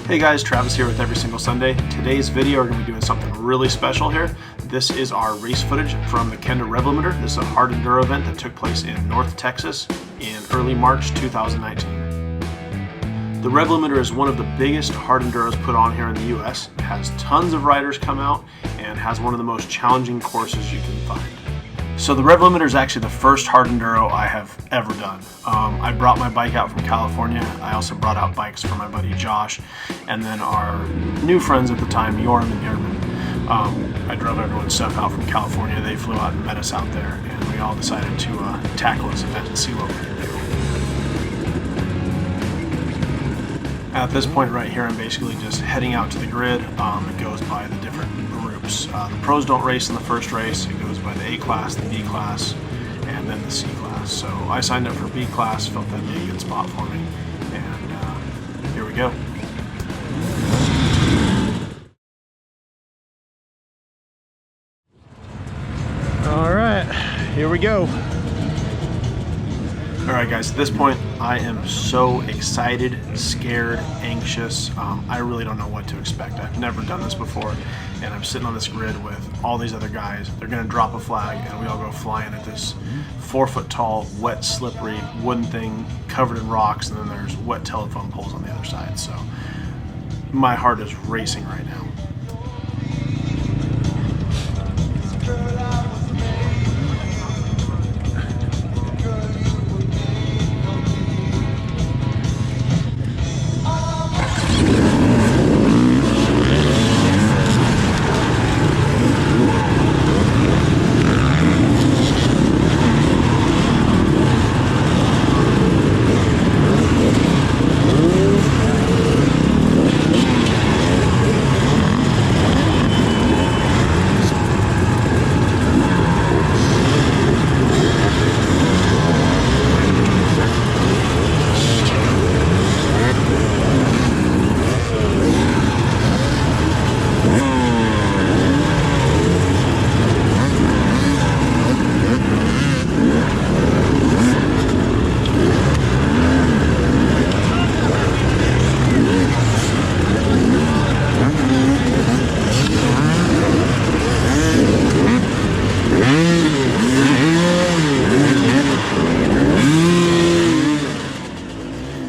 Hey guys, Travis here with Every Single Sunday. Today's video we're going to be doing something really special here. This is our race footage from the Kenda Revlimiter. This is a Hard Enduro event that took place in North Texas in early March 2019. The Revlimiter is one of the biggest Hard Enduros put on here in the US. It has tons of riders come out and has one of the most challenging courses you can find. So the Revlimiter is actually the first Hard Enduro I have ever done. I brought my bike out from California. I also brought out bikes for my buddy Josh, and then our new friends at the time, Yoram and Yerman. I drove everyone's stuff out from California. They flew out and met us out there, and we all decided to tackle this event and see what we could do. At this point right here, I'm basically just heading out to the grid. It goes by the different groups. The pros don't race in the first race. It goes by the A class, the B class, and then the C class. So I signed up for B class, felt that'd be a good spot for me, and here we go. All right, here we go. Alright guys, at this point I am so excited, scared, anxious. I really don't know what to expect. I've never done this before, and I'm sitting on this grid with all these other guys. They're going to drop a flag and we all go flying at this 4-foot tall, wet, slippery wooden thing covered in rocks, and then there's wet telephone poles on the other side. So my heart is racing right now.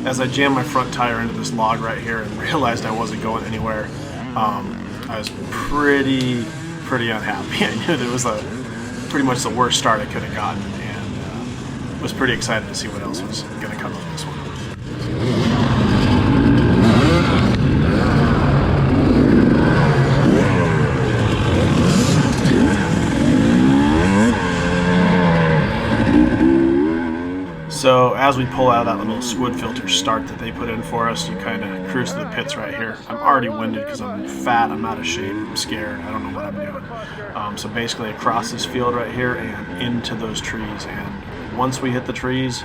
As I jammed my front tire into this log right here and realized I wasn't going anywhere, I was pretty unhappy. I knew that it was pretty much the worst start I could have gotten, and was pretty excited to see what else was going to come of this one. So as we pull out of that little squid filter start that they put in for us, you kind of cruise to the pits right here. I'm already winded because I'm fat, I'm out of shape, I'm scared, I don't know what I'm doing. So basically across this field right here and into those trees, and once we hit the trees,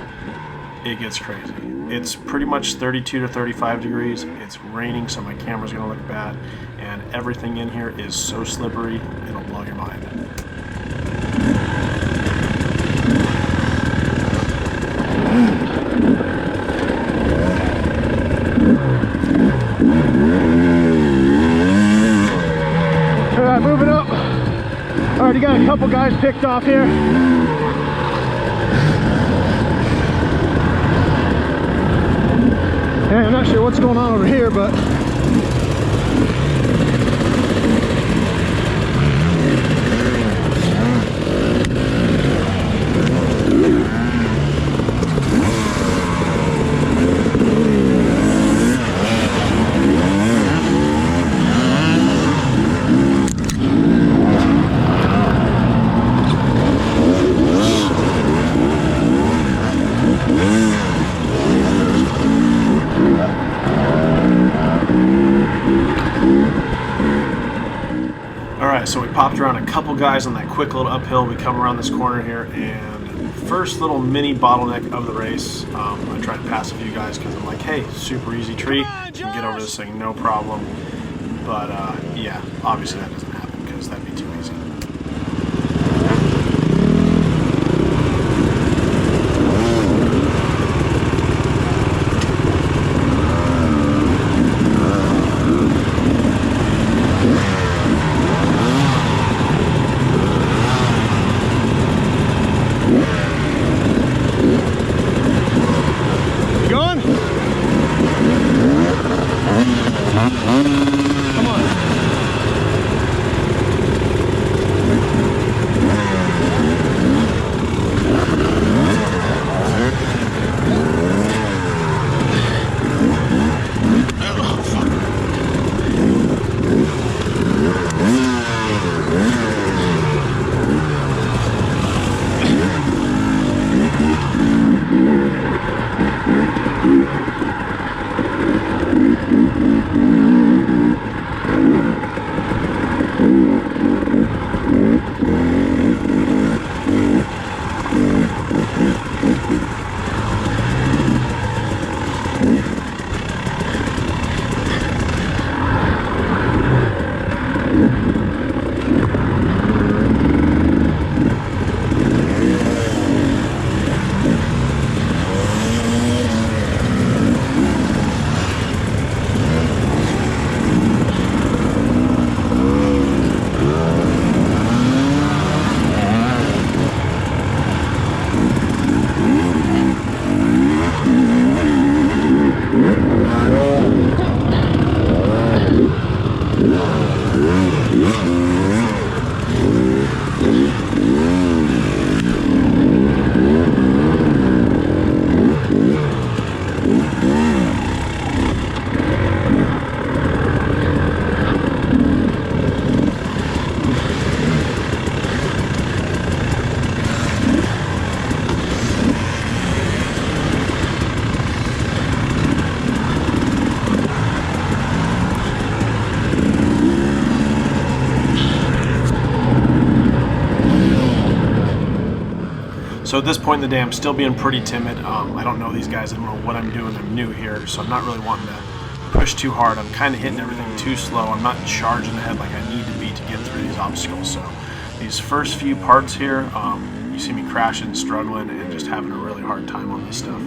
it gets crazy. It's pretty much 32 to 35 degrees, it's raining, so my camera's gonna look bad, and everything in here is so slippery, it'll blow your mind. Alright, moving up. Already got a couple guys picked off here. Hey, I'm not sure what's going on over here, but so we popped around a couple guys on that quick little uphill. We come around this corner here, and first little mini bottleneck of the race. I tried to pass a few guys because I'm like, hey, super easy tree, can get over this thing, no problem. But yeah, obviously that doesn't happen because that'd be too easy. So at this point in the day, I'm still being pretty timid. I don't know these guys. I don't know what I'm doing. I'm new here, so I'm not really wanting to push too hard. I'm kind of hitting everything too slow. I'm not charging ahead like I need to be to get through these obstacles. So these first few parts here, you see me crashing, struggling, and just having a really hard time on this stuff.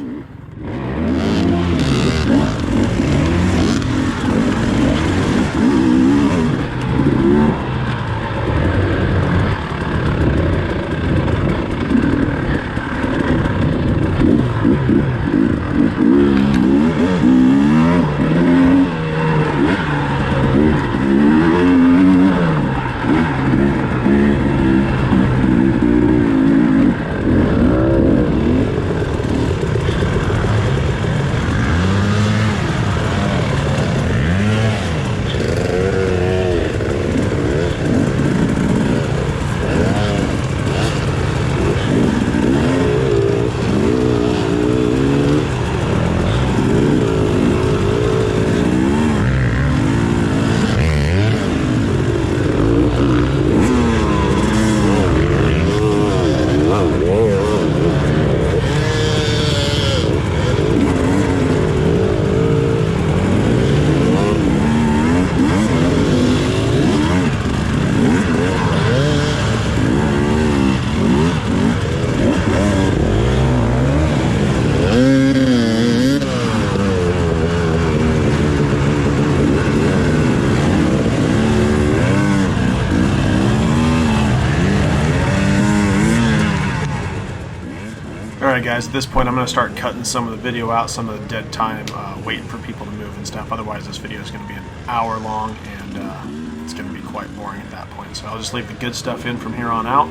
Alright guys, at this point I'm going to start cutting some of the video out, some of the dead time, waiting for people to move and stuff. Otherwise this video is going to be an hour long and it's going to be quite boring at that point. So I'll just leave the good stuff in from here on out,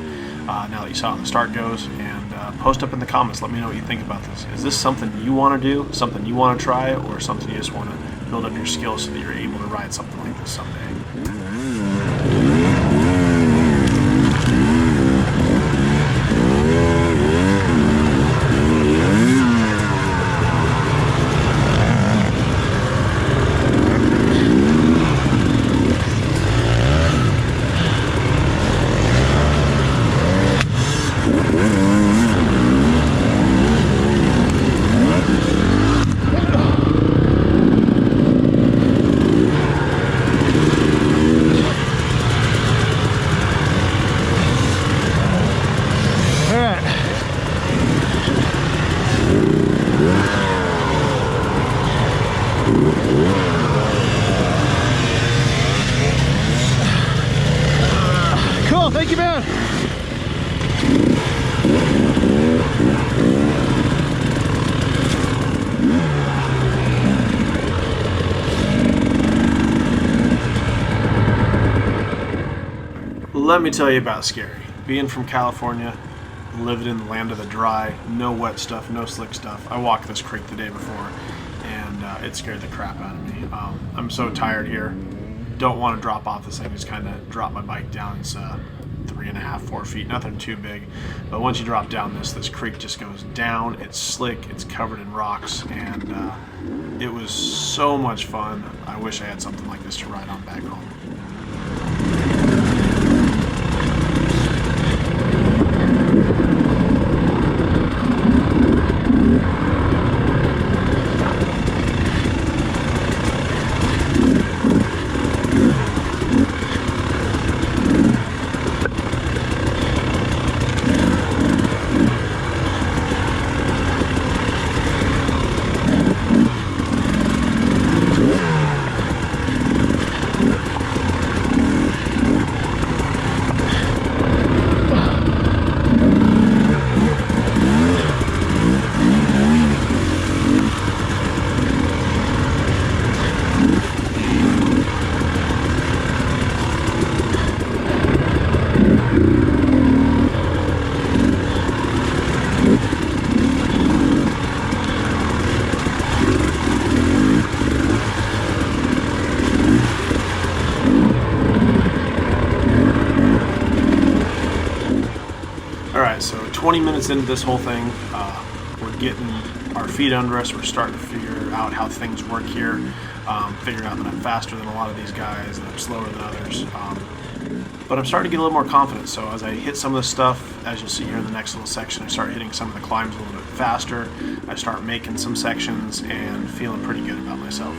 now that you saw how the start goes, and post up in the comments. Let me know what you think about this. Is this something you want to do, something you want to try, or something you just want to build up your skills so that you're able to ride something like this someday? Cool, thank you, man. Let me tell you about scary. Being from California, living in the land of the dry, no wet stuff, no slick stuff. I walked this creek the day before, and it scared the crap out of me. I'm so tired here. Don't want to drop off this thing. Just kind of drop my bike down. It's 3.5, 4 feet, nothing too big. But once you drop down this creek just goes down. It's slick. It's covered in rocks, and it was so much fun. I wish I had something like this to ride on back home. Alright, so 20 minutes into this whole thing, we're getting our feet under us, we're starting to figure out how things work here, figuring out that I'm faster than a lot of these guys, that I'm slower than others. But I'm starting to get a little more confident, so as I hit some of the stuff, as you'll see here in the next little section, I start hitting some of the climbs a little bit faster. I start making some sections and feeling pretty good about myself.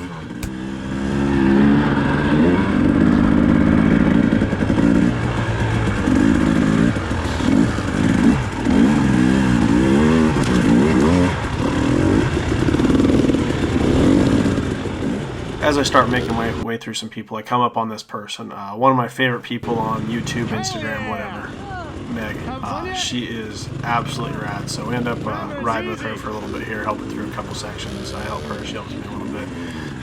As I start making my way through some people, I come up on this person, one of my favorite people on YouTube, Instagram, whatever, Meg. She is absolutely rad, so we end up riding with her for a little bit here, helping through a couple sections. I help her, she helps me a little bit.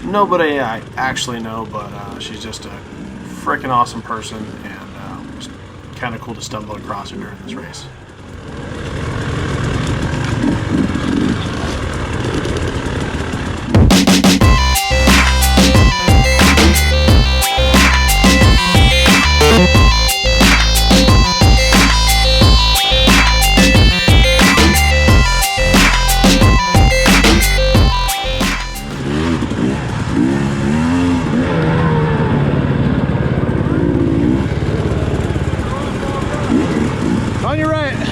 Nobody I actually know, but she's just a freaking awesome person, and it's kind of cool to stumble across her during this race. On your right. It's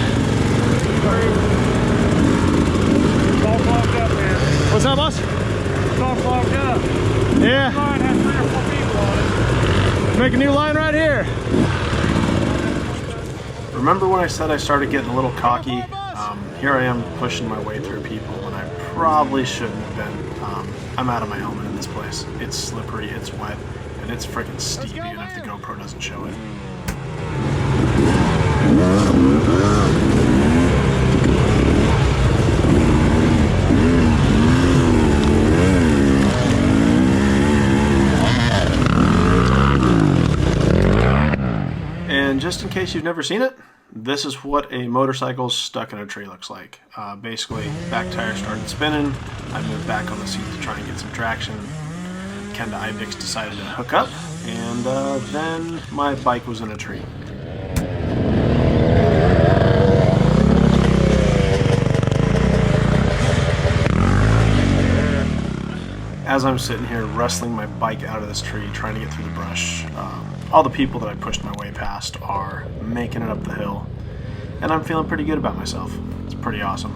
all clogged up, man. What's up, boss? It's all clogged up. Yeah. The line has 3 or 4 people on it. Make a new line right here. Remember when I said I started getting a little cocky? Here I am pushing my way through people when I probably shouldn't have been. I'm out of my element in this place. It's slippery, it's wet, and it's freaking steep even if the GoPro doesn't show it. And just in case you've never seen it, this is what a motorcycle stuck in a tree looks like. Basically, back tire started spinning. I moved back on the seat to try and get some traction. Kenda Revlimiter decided to hook up, and then my bike was in a tree. As I'm sitting here wrestling my bike out of this tree, trying to get through the brush, all the people that I pushed my way past are making it up the hill, and I'm feeling pretty good about myself. It's pretty awesome.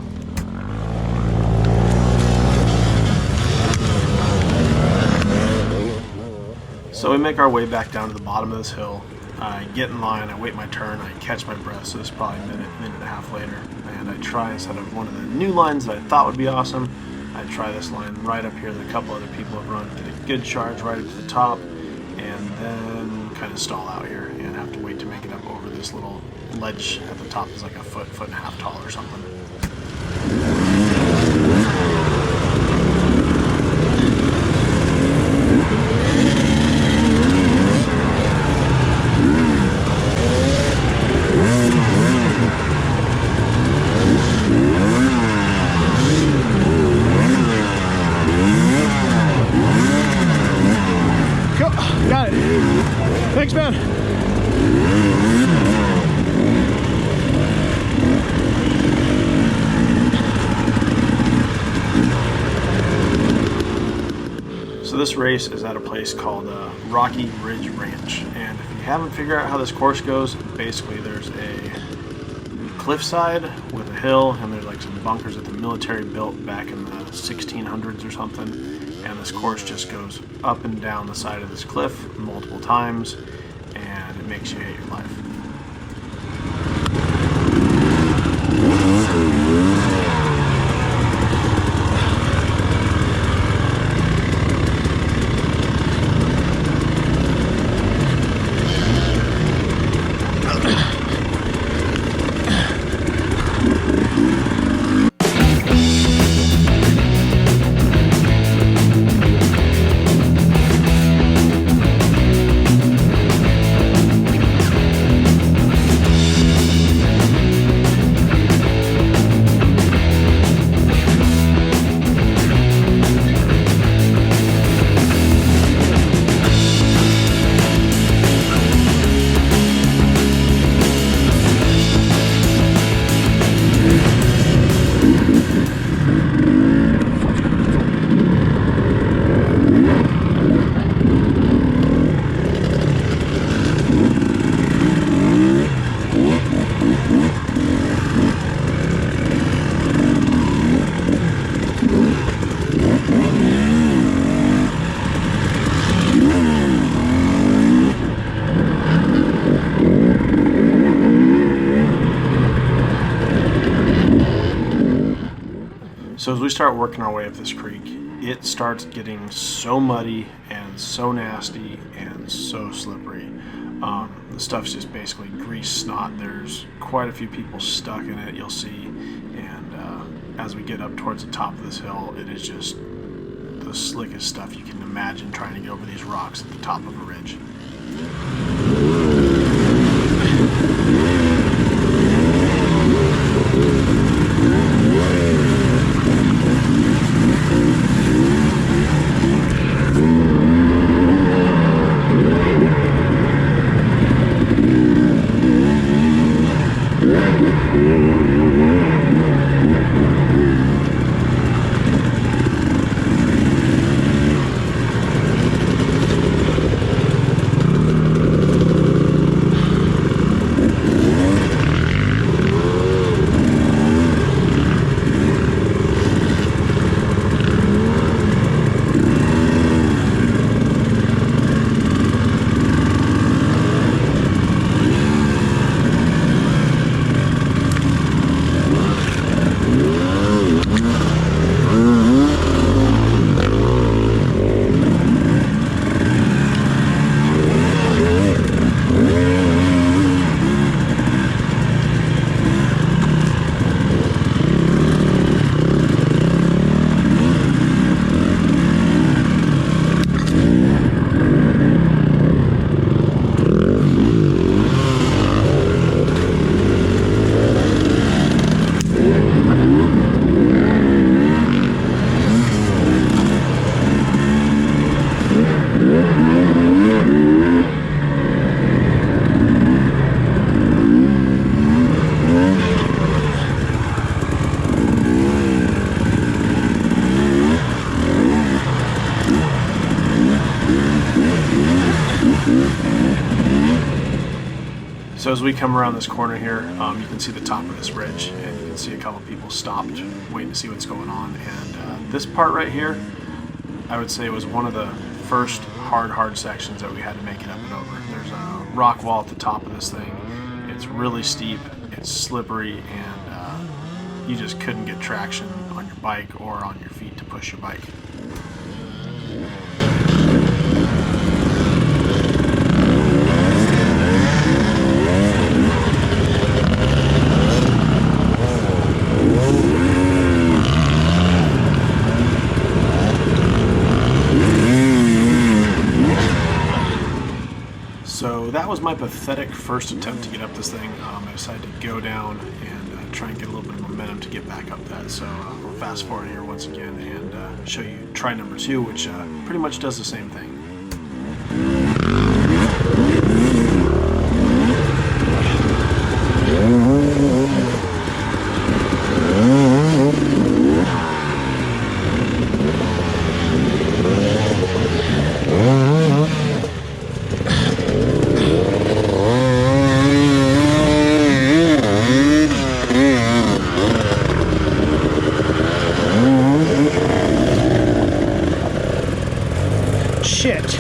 So we make our way back down to the bottom of this hill. I get in line, I wait my turn, I catch my breath, so this is probably a minute and a half later, and I try, instead of one of the new lines that I thought would be awesome, I try this line right up here that a couple other people have run, get a good charge right up to the top, and then kind of stall out here and have to wait to make it up over this little ledge at the top. Is like a foot and a half tall or something. Got it. Thanks, man. So this race is at a place called Rocky Ridge Ranch, and if you haven't figured out how this course goes, basically there's a cliffside with a hill, and there's like some bunkers that the military built back in the 1600s or something, and this course just goes up and down the side of this cliff multiple times, and it makes you hate your life. So as we start working our way up this creek, it starts getting so muddy and so nasty and so slippery. The stuff's just basically grease snot. There's quite a few people stuck in it, you'll see. And as we get up towards the top of this hill, it is just the slickest stuff you can imagine trying to get over these rocks at the top of a ridge. So as we come around this corner here, you can see the top of this ridge, and you can see a couple people stopped waiting to see what's going on. And this part right here, I would say was one of the first hard sections that we had to make it up and over. There's a rock wall at the top of this thing. It's really steep, it's slippery, and you just couldn't get traction on your bike or on your feet to push your bike. So that was my pathetic first attempt to get up this thing. I decided to go down and try and get a little bit of momentum to get back up that. So we'll fast forward here once again and show you try number 2, which pretty much does the same thing. Shit.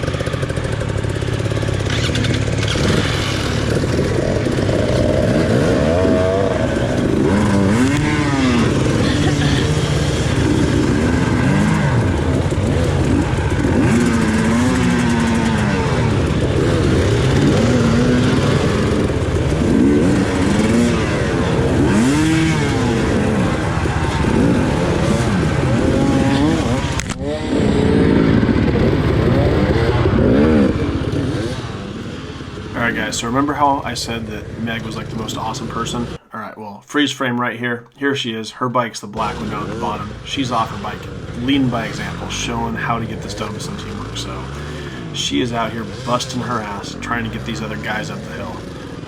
Alright guys, so remember how I said that Meg was like the most awesome person? Alright, well, freeze frame right here. Here she is. Her bike's the black one down at the bottom. She's off her bike, leading by example, showing how to get this done with some teamwork. So she is out here busting her ass, trying to get these other guys up the hill.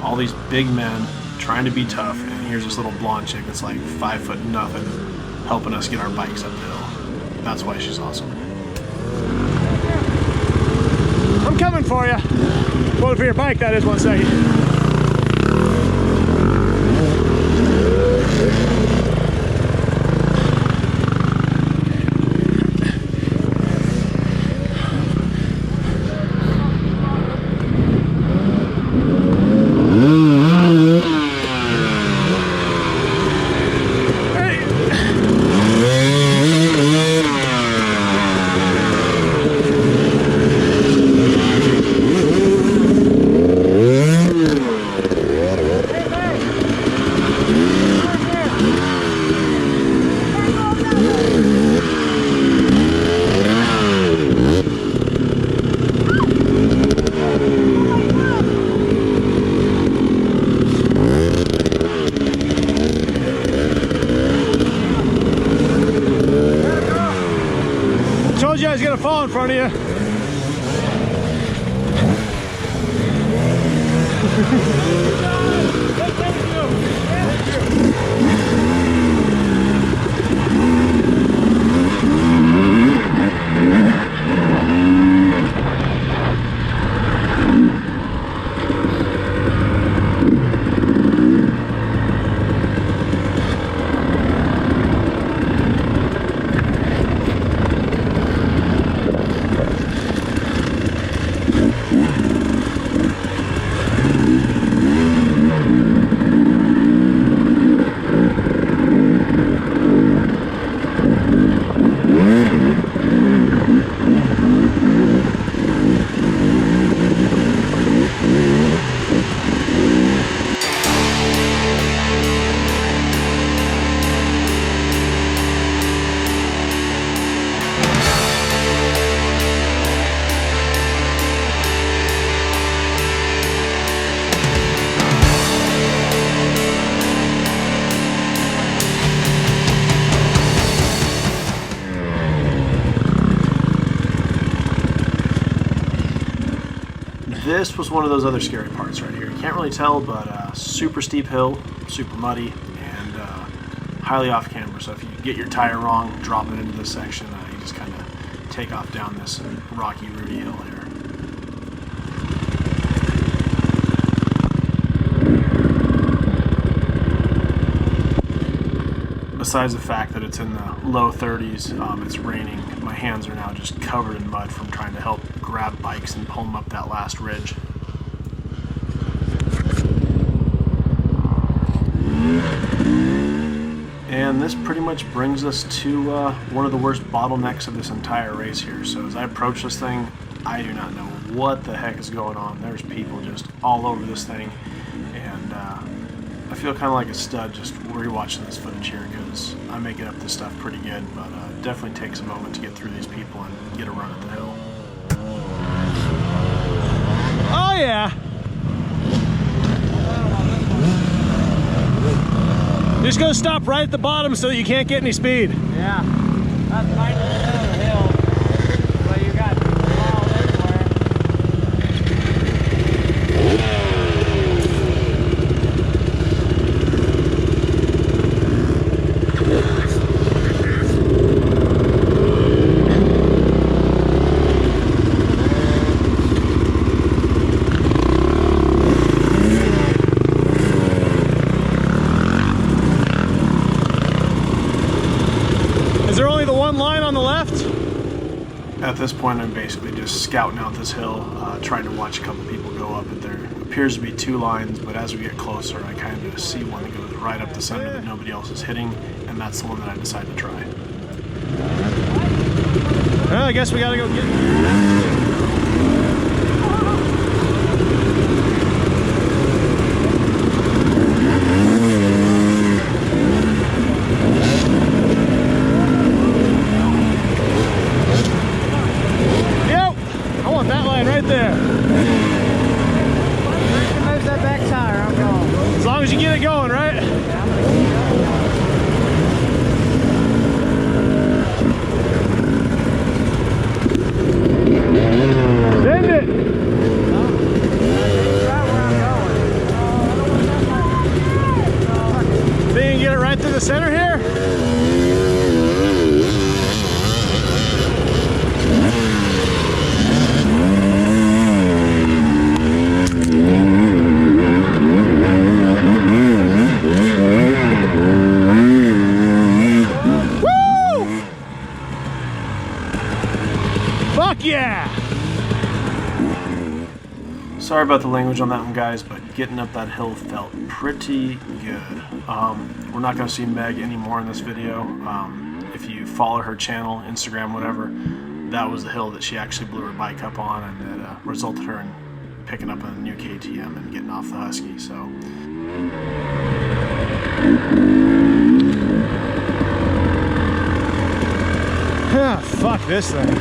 All these big men trying to be tough, and here's this little blonde chick that's like 5 foot nothing, helping us get our bikes up the hill. That's why she's awesome. I'm coming for you. Well, for your bike, that is. 1 second. Hey. guy's gonna fall in front of you. This was one of those other scary parts right here. You can't really tell, but super steep hill, super muddy, and highly off camber. So if you get your tire wrong, drop it into this section, you just kind of take off down this rocky, rooty hill here. Besides the fact that it's in the low 30s, it's raining, my hands are now just covered in mud from trying to help grab bikes and pull them up that last ridge. And this pretty much brings us to one of the worst bottlenecks of this entire race here. So as I approach this thing, I do not know what the heck is going on. There's people just all over this thing, and I feel kind of like a stud just rewatching this footage here because I'm making up this stuff pretty good, but it definitely takes a moment to get through these people and get a run at the hill. Oh yeah. You're just gonna stop right at the bottom so that you can't get any speed. Yeah, that's 90% of the hill, but you got miles everywhere. Line on the left? At this point, I'm basically just scouting out this hill, trying to watch a couple people go up it. There appears to be two lines, but as we get closer, I kind of see one that goes right up the center that nobody else is hitting, and that's the one that I decide to try. Well, I guess we gotta go get... The center here? Woo! Fuck yeah! Sorry about the language on that one, guys, but getting up that hill felt pretty good. We're not going to see Meg anymore in this video. If you follow her channel, Instagram, whatever, that was the hill that she actually blew her bike up on, and it resulted her in picking up a new KTM and getting off the Husky. So fuck this thing.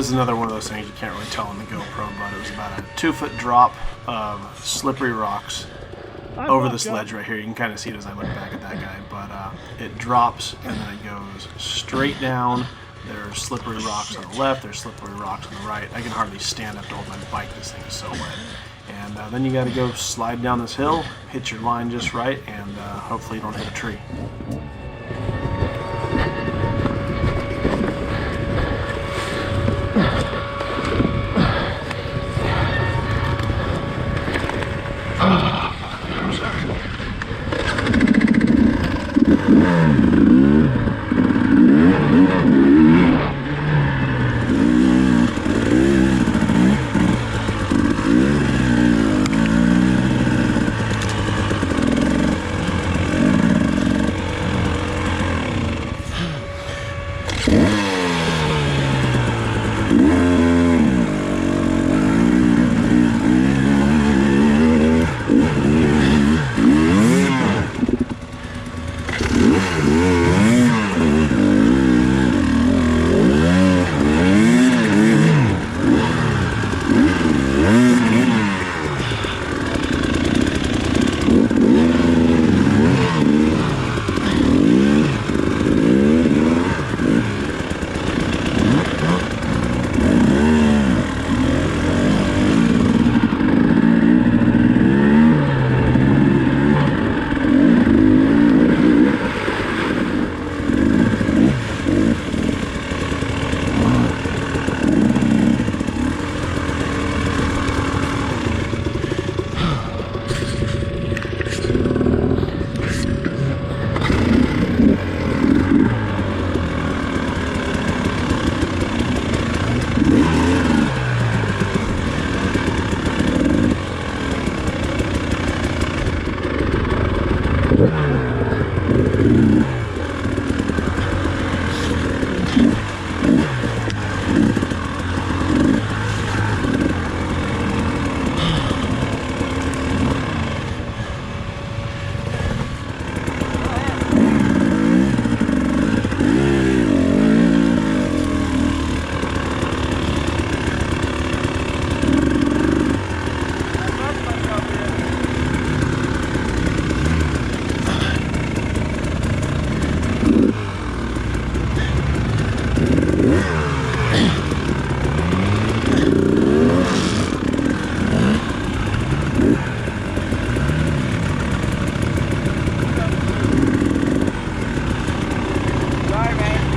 this is another one of those things you can't really tell on the GoPro, but it was about a 2-foot drop of slippery rocks over this ledge right here. You can kind of see it as I look back at that guy, but it drops and then it goes straight down. There's slippery rocks on the left, there's slippery rocks on the right. I can hardly stand up to hold my bike, this thing is so wet. And then you got to go slide down this hill, hit your line just right, and hopefully you don't hit a tree.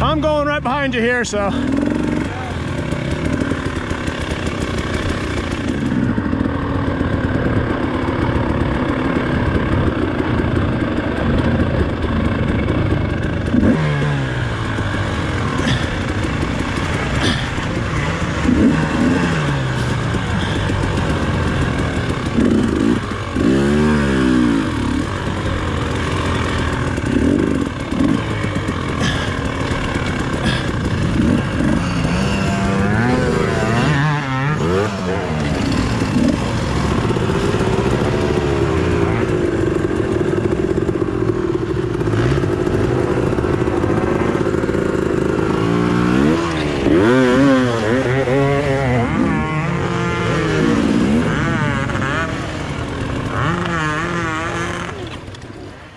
I'm going right behind you here, so.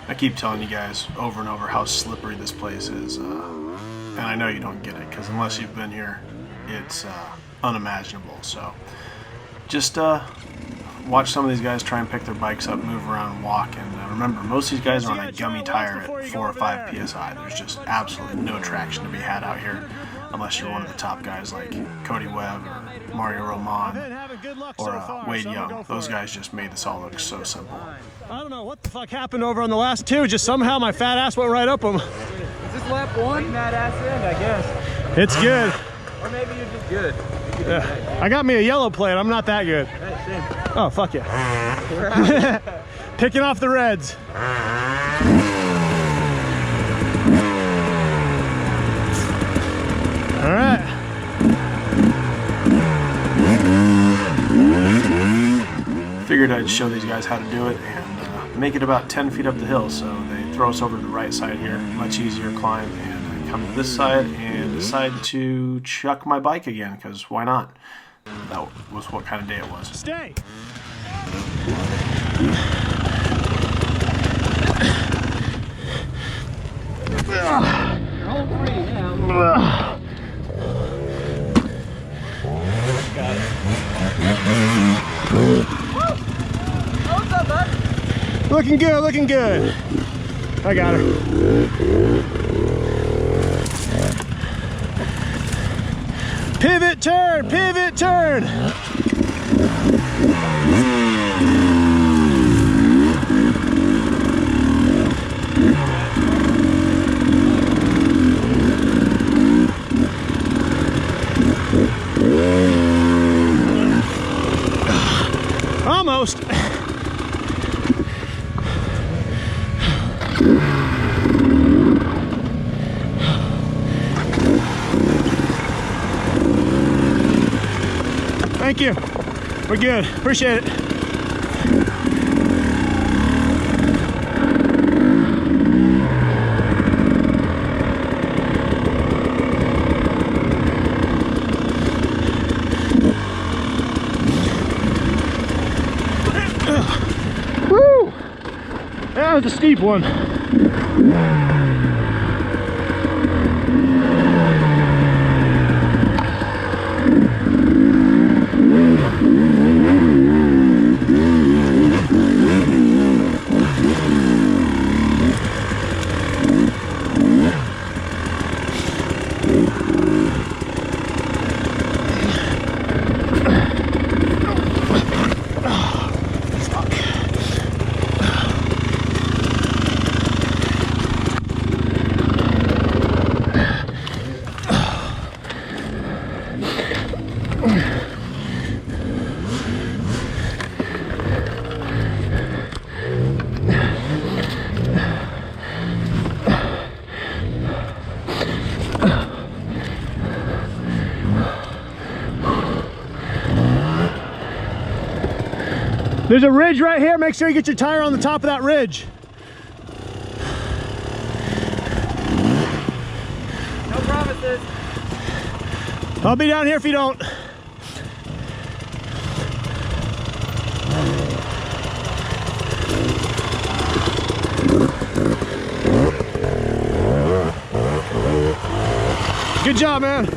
I keep telling you guys over and over how slippery this place is, and I know you don't get it because unless you've been here, it's unimaginable. So just watch some of these guys try and pick their bikes up, move around, and walk. And remember, most of these guys are on a gummy tire at 4 or 5 psi. There's just absolutely no traction to be had out here unless you're one of the top guys like Cody Webb or Mario Roman or Wade Young. Those guys just made this all look so simple. I don't know what the fuck happened over on the last two. Just somehow my fat ass went right up them. Is this lap one? That ass end, I guess. It's good. Or maybe you're just good. Yeah. I got me a yellow plate. I'm not that good. Oh, fuck yeah. Picking off the reds. All right. Figured I'd show these guys how to do it and make it about 10 feet up the hill. So they throw us over to the right side here, much easier climb, and come to this side and decide to chuck my bike again, because why not? That was what kind of day it was. Stay! Hold free now. Got it. What's up, bud? Looking good, looking good. I got her. Pivot, turn, pivot, turn. Almost. Thank you. We're good. Appreciate it. Woo! That was a steep one. There's a ridge right here. Make sure you get your tire on the top of that ridge. No promises. I'll be down here if you don't. Good job, man.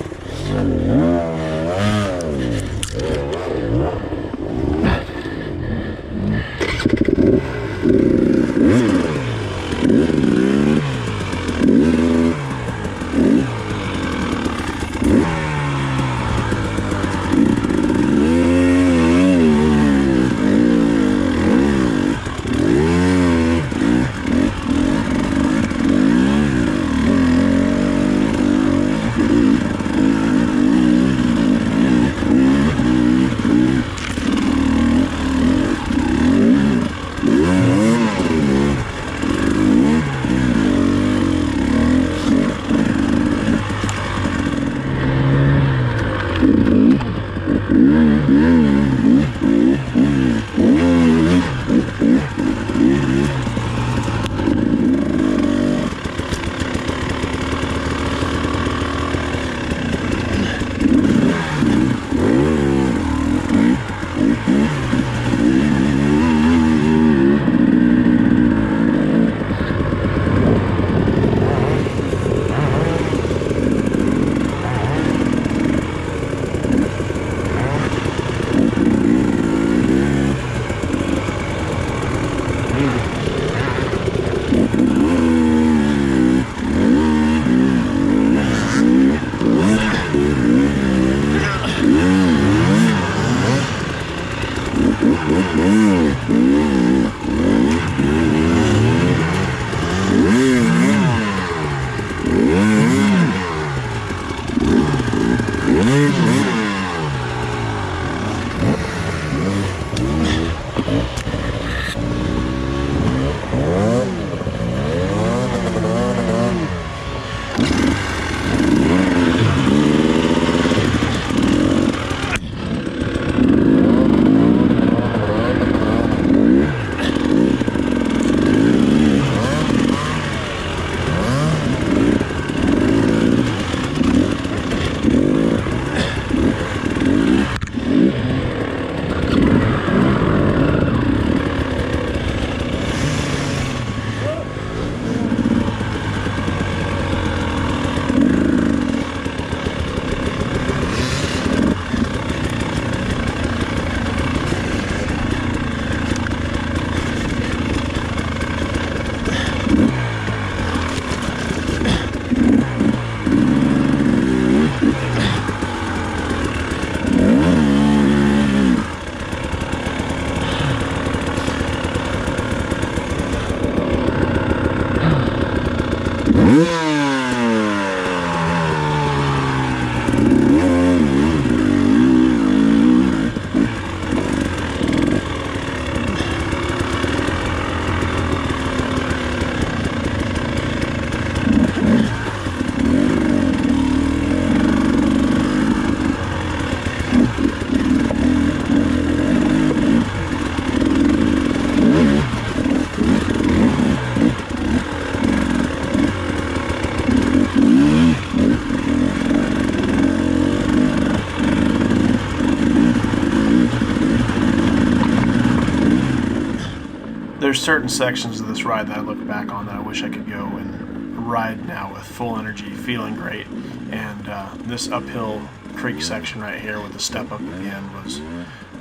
there's certain sections of this ride that I look back on that I wish I could go and ride now with full energy, feeling great. And this uphill creek section right here with the step up at the end was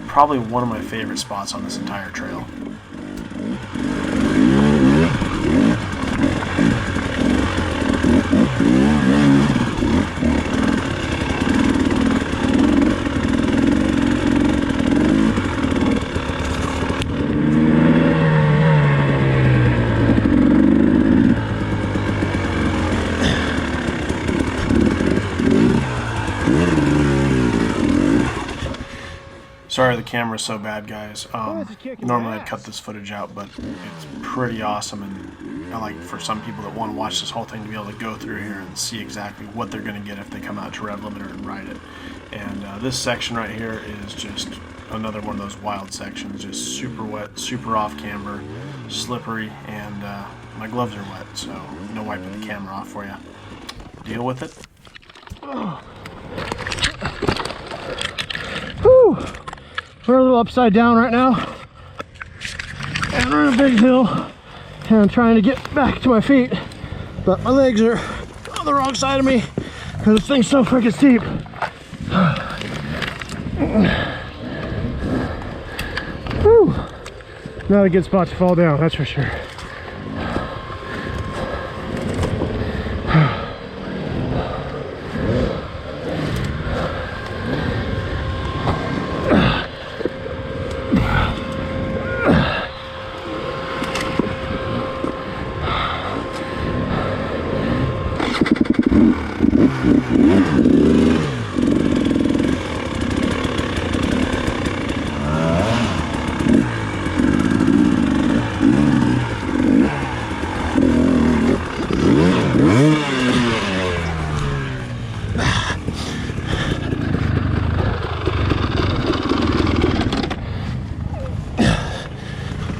probably one of my favorite spots on this entire trail. Sorry the camera's so bad, guys. Normally I'd cut this footage out, but it's pretty awesome, and I like for some people that want to watch this whole thing to be able to go through here and see exactly what they're going to get if they come out to Revlimiter and ride it. And this section right here is just another one of those wild sections, just super wet, super off-camber, slippery, and my gloves are wet, so no wiping the camera off for you. Deal with it. Whew. We're a little upside down right now, and we're on a big hill, and I'm trying to get back to my feet, but my legs are on the wrong side of me because this thing's so freaking steep. Whew. Not a good spot to fall down, that's for sure.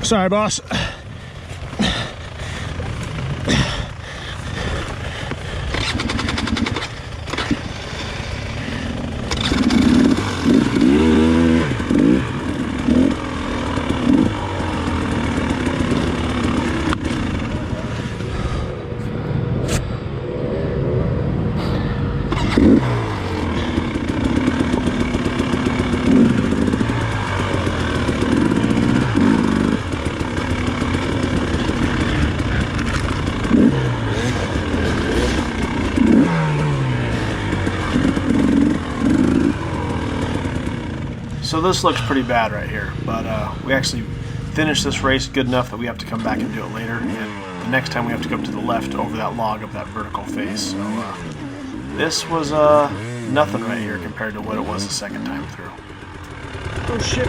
Sorry, boss. So this looks pretty bad right here, but we actually finished this race good enough that we have to come back and do it later, and the next time we have to go to the left over that log of that vertical face. So this was nothing right here compared to what it was the second time through. Oh shit.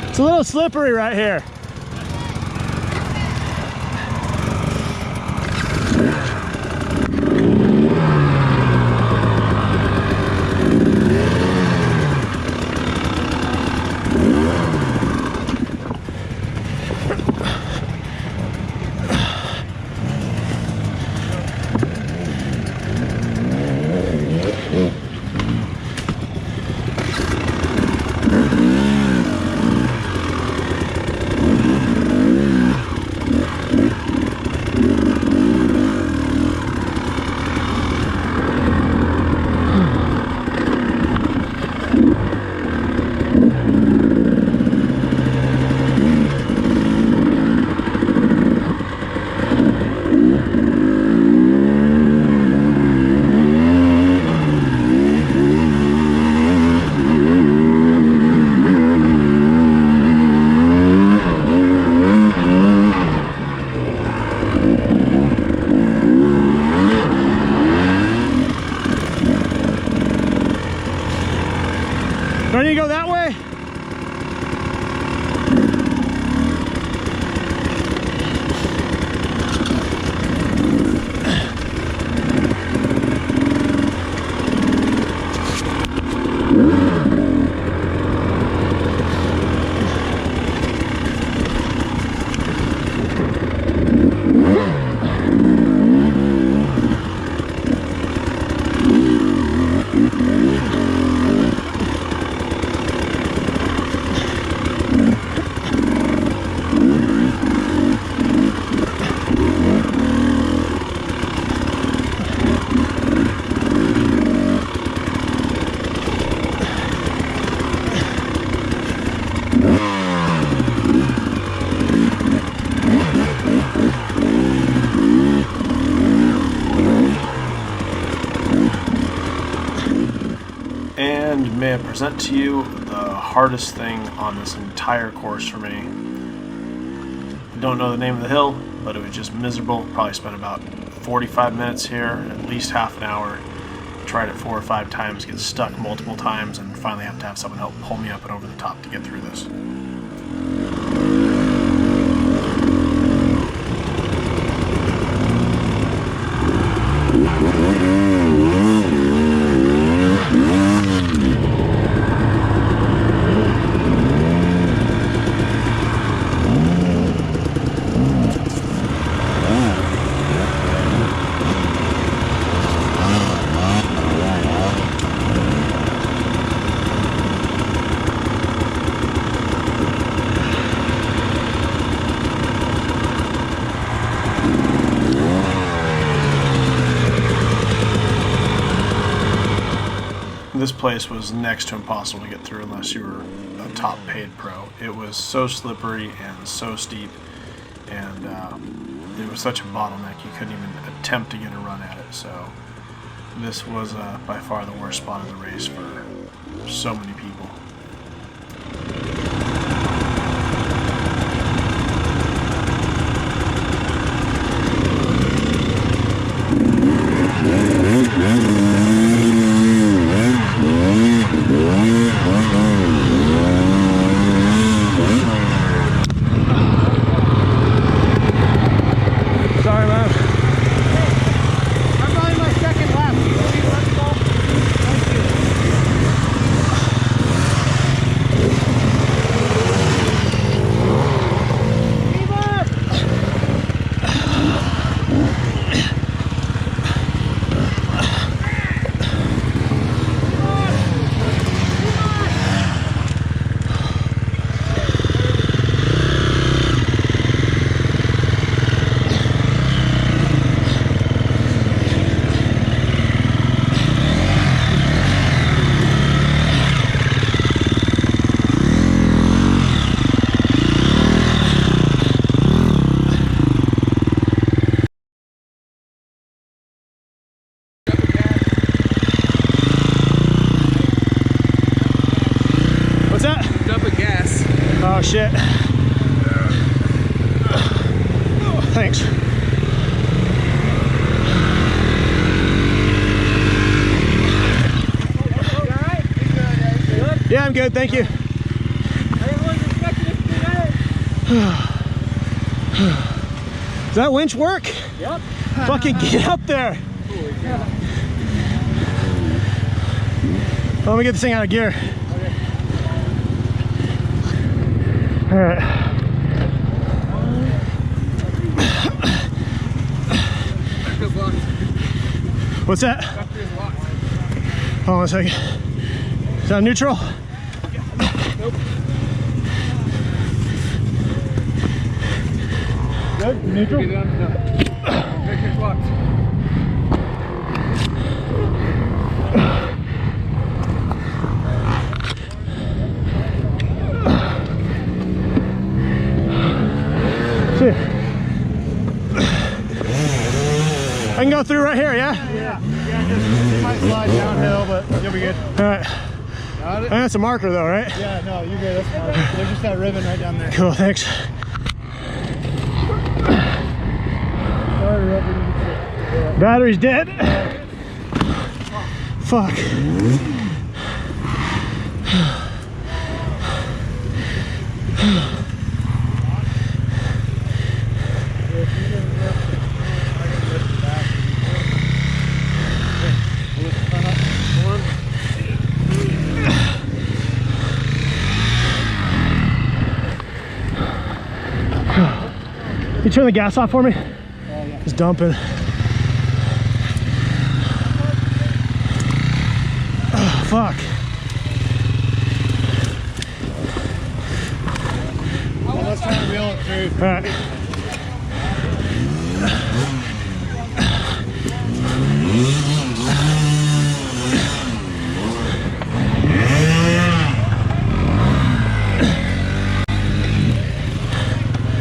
It's a little slippery right here. Do I need to go that way? And may I present to you the hardest thing on this entire course for me. I don't know the name of the hill, but it was just miserable. Probably spent about 45 minutes here, at least half an hour. Tried it 4 or 5 times, get stuck multiple times, and finally have to have someone help pull me up and over the top to get through this. This place was next to impossible to get through unless you were a top paid pro. It was so slippery and so steep, and it was such a bottleneck you couldn't even attempt to get a run at it. So this was by far the worst spot of the race for so many people. Sorry, man. I'm running my second lap. Let's go. Thank you. What's that? Dump of gas. Oh shit. Thanks. doing good, thank you. Does that winch work? Yep. Fucking get up there. Let me get this thing out of gear. Okay. All right. What's that? Hold on a second. Is that neutral? Nope. Good? Neutral? See. I can go through right here, yeah? Yeah, just, you might slide downhill, but you'll be good. All right. Got it? That's a marker though, right? Yeah, no, you're good. That's fine. There's just that ribbon right down there. Cool, thanks. Battery's dead. Fuck. You turn the gas off for me? Yeah. It's dumping. Oh, fuck. Well, let's try to wheel it through. All right.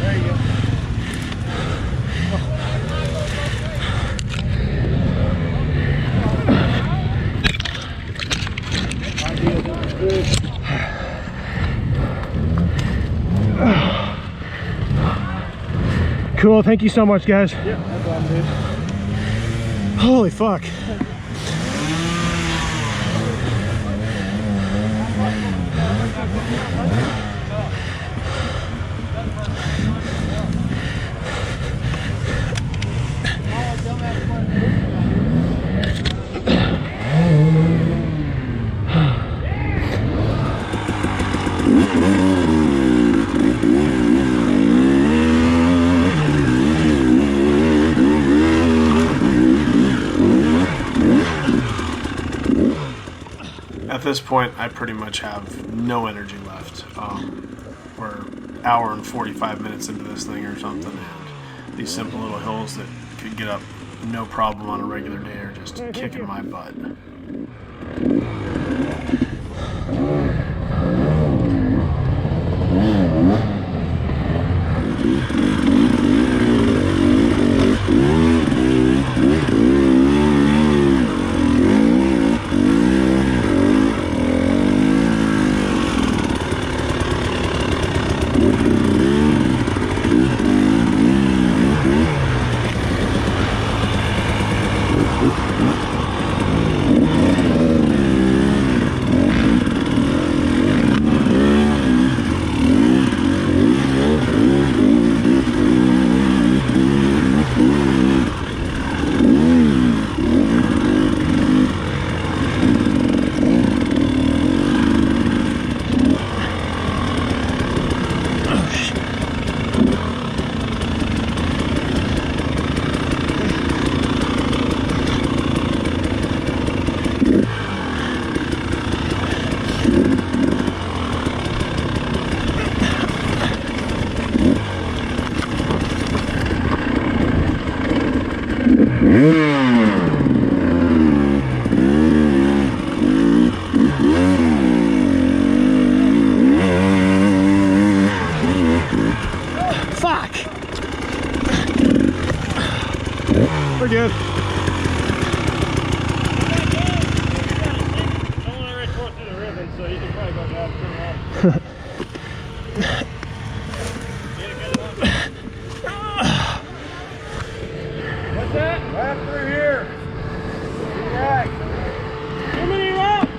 There you go. Cool, thank you so much, guys. Yeah, no problem, dude. Holy fuck. At this point, I pretty much have no energy left. We're an hour and 45 minutes into this thing or something, and these simple little hills that could get up no problem on a regular day are just kicking my butt. Fuck! We're good. Someone already tore through the ribbon, so you can probably go down and turn it off. What's that? Right through here. Right. How many left?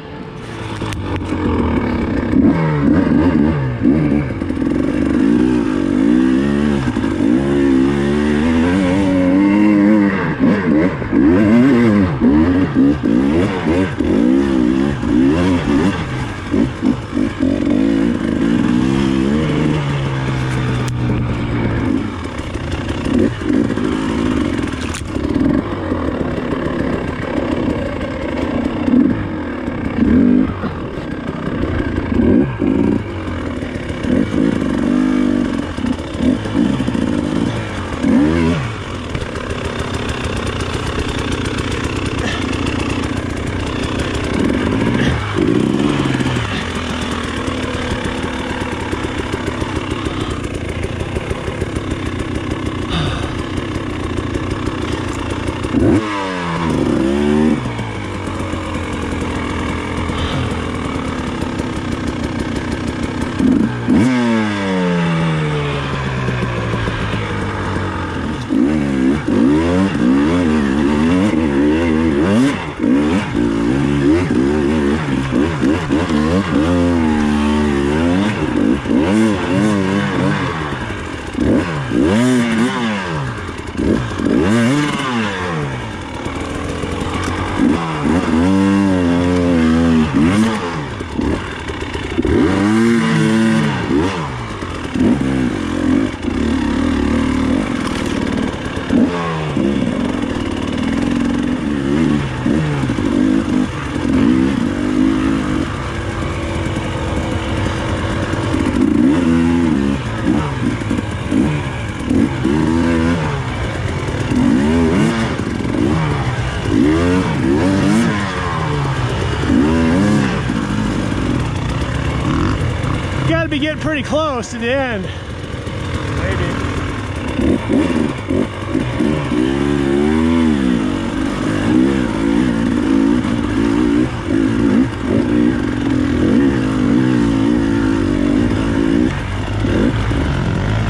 Be getting pretty close to the end.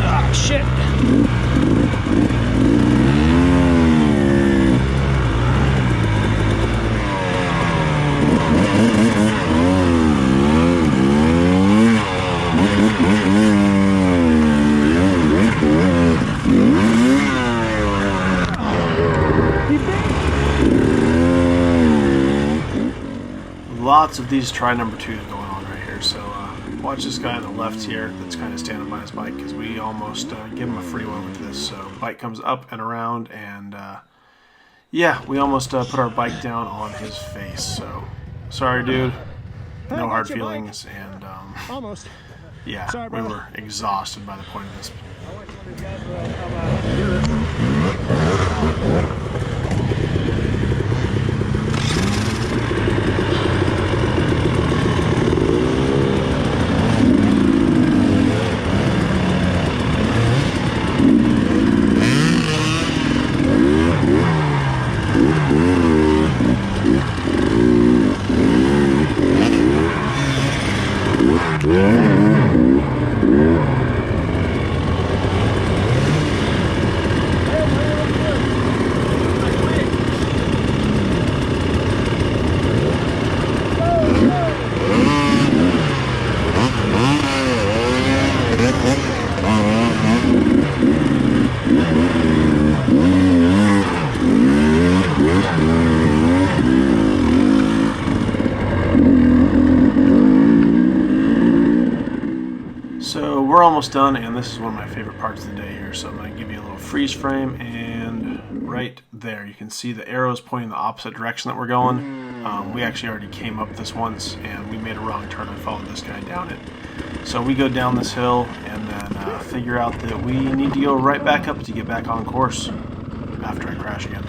Ah, shit. Lots of these try number 2s going on right here, so watch this guy on the left here that's kind of standing by his bike, because we almost give him a free one with this. So bike comes up and around, and yeah, we almost put our bike down on his face. So sorry, dude, no hard feelings, and Almost. yeah, Sorry, we brother. were exhausted by the point of this. So we're almost done, and this is one of my favorite parts of the day here. So I'm going to give you a little freeze frame, and right there you can see the arrows pointing the opposite direction that we're going. We actually already came up this once, and we made a wrong turn and followed this guy down it. So we go down this hill and then figure out that we need to go right back up to get back on course after I crash again.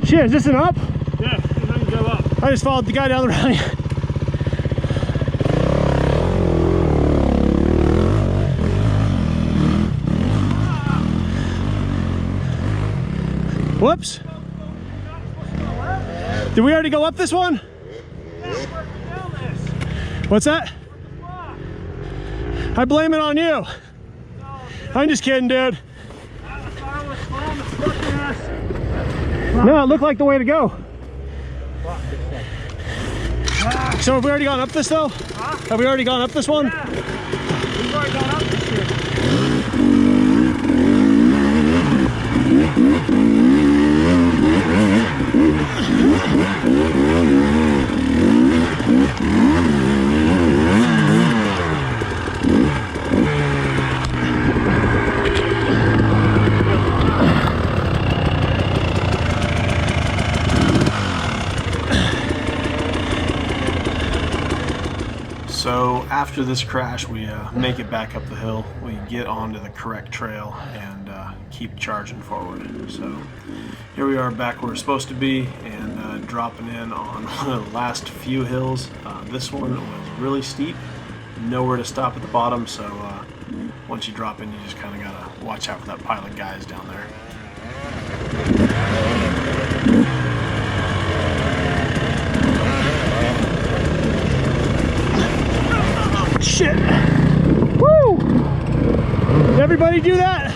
Shit, is this an up? Yeah, you can go up. I just followed the guy down the right. Whoops. Did we already go up this one? What's that? I blame it on you. I'm just kidding, dude. No, it looked like the way to go. So have we already gone up this though? Have we already gone up this one? We've already gone up this year. So after this crash, we make it back up the hill. We get onto the correct trail and keep charging forward. So here we are back where we're supposed to be, and dropping in on one of the last few hills. This one was really steep, nowhere to stop at the bottom. So once you drop in, you just kind of gotta watch out for that pile of guys down there. Shit! Woo! Did everybody do that?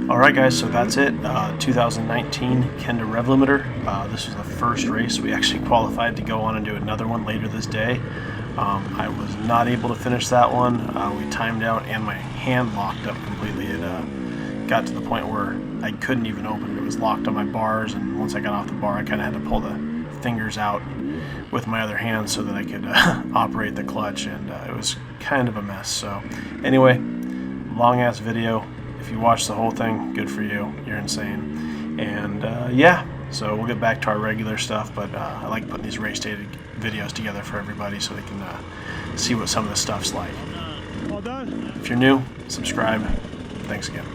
Alright guys, so that's it. 2019 Kenda Revlimiter. This was the first race. We actually qualified to go on and do another one later this day. I was not able to finish that one. We timed out and my hand locked up completely. It got to the point where I couldn't even open it. It was locked on my bars, and once I got off the bar I kind of had to pull the fingers out with my other hand so that I could operate the clutch, and it was kind of a mess. So anyway, long ass video. If you watch the whole thing, good for you. You're insane. And yeah, so we'll get back to our regular stuff, but I like putting these race day videos together for everybody so they can see what some of the stuff's like. All done. If you're new, subscribe. Thanks again.